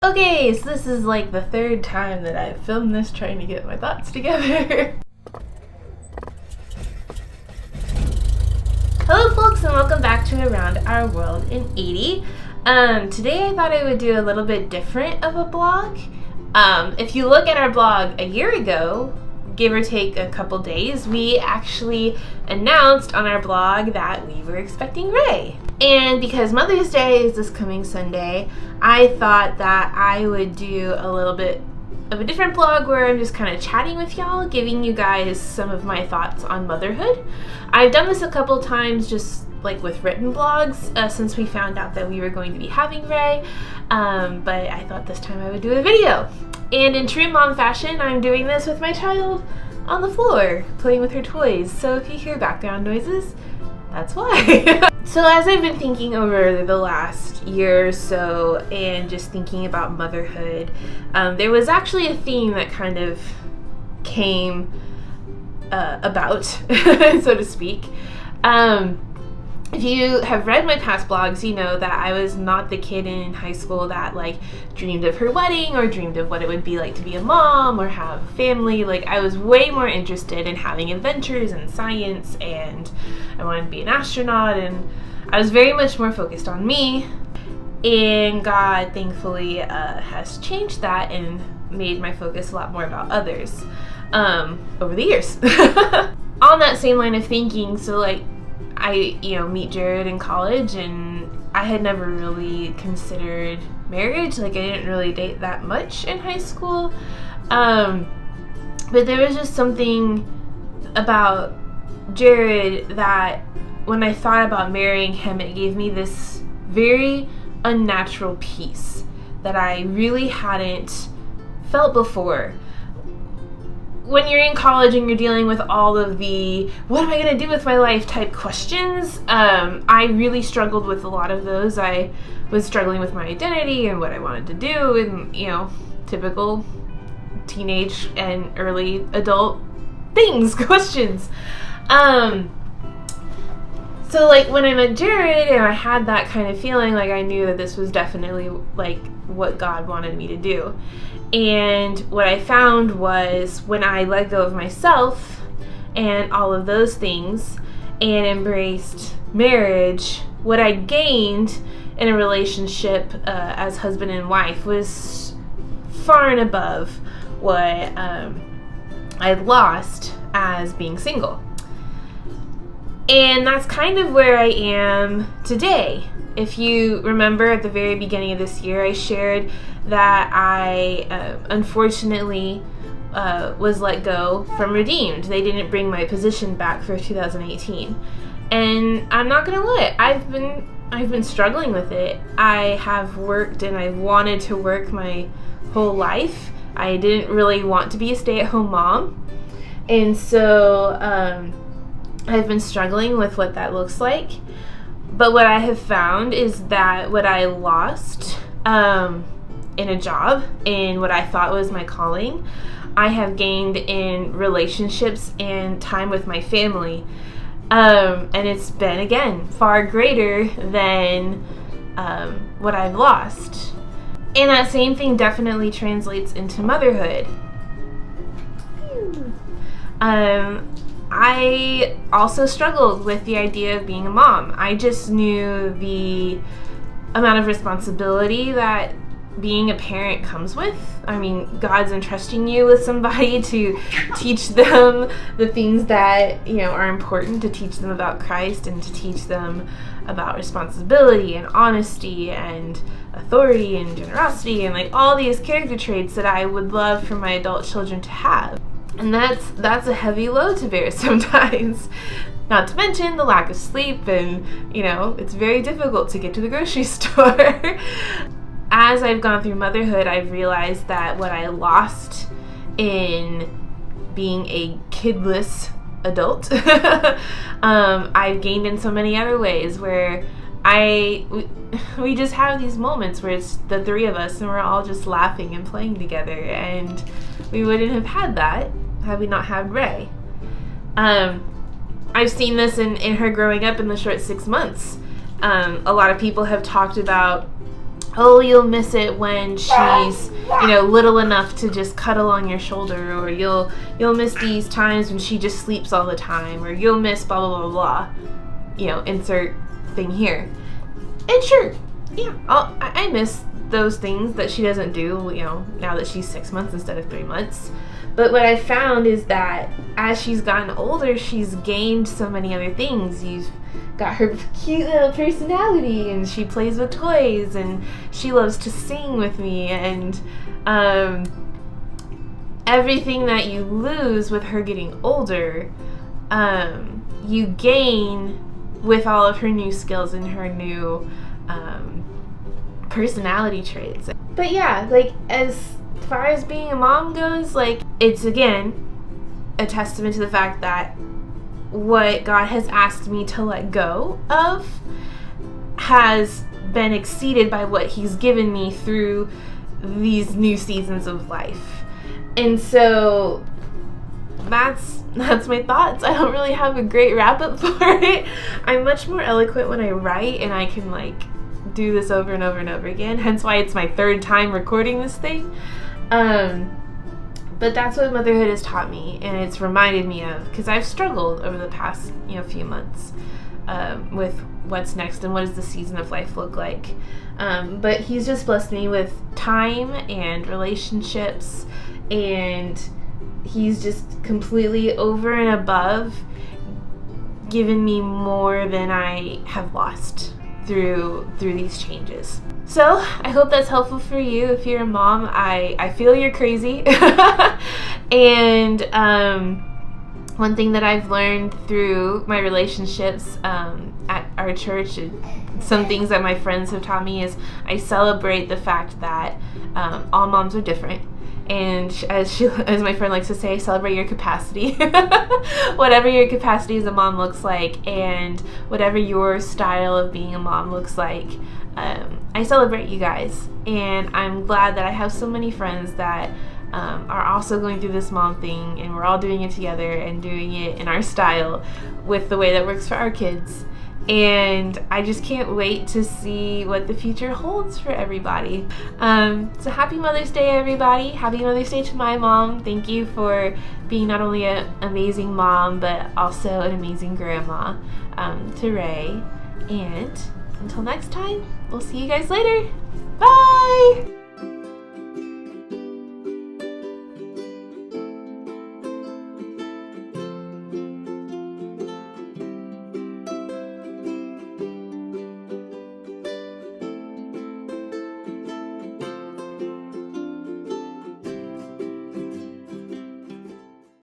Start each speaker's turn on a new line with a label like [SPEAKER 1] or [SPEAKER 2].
[SPEAKER 1] Okay, so this is like the third time that I've filmed this trying to get my thoughts together. Hello folks, and welcome back to Around Our World in 80. Today I thought I would do a little bit different of a blog. If you look at our blog a year ago, give or take a couple days, we actually announced on our blog that we were expecting Ray. And because Mother's Day is this coming Sunday, I thought that I would do a little bit of a different blog where I'm just kind of chatting with y'all, giving you guys some of my thoughts on motherhood. I've done this a couple times just like with written blogs since we found out that we were going to be having Ray, but I thought this time I would do a video. And in true mom fashion, I'm doing this with my child on the floor, playing with her toys. So if you hear background noises, that's why. So as I've been thinking over the last year or so and just thinking about motherhood, there was actually a theme that kind of came about, so to speak. If you have read my past blogs, you know that I was not the kid in high school that like dreamed of her wedding or dreamed of what it would be like to be a mom or have a family. Like I was way more interested in having adventures and science, and I wanted to be an astronaut, and I was very much more focused on me. And God thankfully has changed that and made my focus a lot more about others over the years. On that same line of thinking, so like I, meet Jared in college, and I had never really considered marriage. Like I didn't really date that much in high school. But there was just something about Jared that when I thought about marrying him, it gave me this very unnatural peace that I really hadn't felt before. When you're in college and you're dealing with all of the what am I going to do with my life type questions, I really struggled with a lot of those. I was struggling with my identity and what I wanted to do, and typical teenage and early adult things, questions. So like when I met Jared and I had that kind of feeling, like I knew that this was definitely like what God wanted me to do. And what I found was when I let go of myself and all of those things and embraced marriage, what I gained in a relationship as husband and wife was far and above what I lost as being single. And that's kind of where I am today. If you remember at the very beginning of this year, I shared that I unfortunately was let go from Redeemed. They didn't bring my position back for 2018. And I'm not gonna lie, I've been struggling with it. I have worked and I've wanted to work my whole life. I didn't really want to be a stay-at-home mom. And so I've been struggling with what that looks like. But what I have found is that what I lost in a job, in what I thought was my calling, I have gained in relationships and time with my family. And it's been, again, far greater than what I've lost. And that same thing definitely translates into motherhood. I also struggled with the idea of being a mom. I just knew the amount of responsibility that being a parent comes with. I mean, God's entrusting you with somebody to teach them the things that, are important, to teach them about Christ and to teach them about responsibility and honesty and authority and generosity and like all these character traits that I would love for my adult children to have. And that's a heavy load to bear sometimes. Not to mention the lack of sleep, and it's very difficult to get to the grocery store. As I've gone through motherhood, I've realized that what I lost in being a kidless adult, I've gained in so many other ways where we just have these moments where it's the three of us and we're all just laughing and playing together, and we wouldn't have had that had we not had Ray. I've seen this in her growing up in the short 6 months. A lot of people have talked about oh, you'll miss it when she's, little enough to just cuddle on your shoulder, or you'll miss these times when she just sleeps all the time, or you'll miss blah, blah, blah, blah, insert thing here. And sure, yeah, I miss those things that she doesn't do, now that she's 6 months instead of 3 months. But what I found is that as she's gotten older, she's gained so many other things. You've got her cute little personality, and she plays with toys, and she loves to sing with me, and everything that you lose with her getting older, you gain with all of her new skills and her new personality traits. But yeah, like, as far as being a mom goes, like, it's again a testament to the fact that what God has asked me to let go of has been exceeded by what He's given me through these new seasons of life. And so that's my thoughts. I don't really have a great wrap up for it. I'm much more eloquent when I write, and I can like do this over and over and over again, hence why it's my 3rd time recording this thing. But that's what motherhood has taught me, and it's reminded me of, because I've struggled over the past few months with what's next and what does the season of life look like. But He's just blessed me with time and relationships, and He's just completely over and above given me more than I have lost through these changes. So I hope that's helpful for you. If you're a mom, I feel you're crazy. And one thing that I've learned through my relationships at our church, and some things that my friends have taught me, is I celebrate the fact that all moms are different. And as my friend likes to say, celebrate your capacity. Whatever your capacity as a mom looks like, and whatever your style of being a mom looks like, I celebrate you guys. And I'm glad that I have so many friends that are also going through this mom thing, and we're all doing it together and doing it in our style with the way that works for our kids. And I just can't wait to see what the future holds for everybody. So happy Mother's Day, everybody. Happy Mother's Day to my mom. Thank you for being not only an amazing mom, but also an amazing grandma to Ray. And until next time, we'll see you guys later. Bye!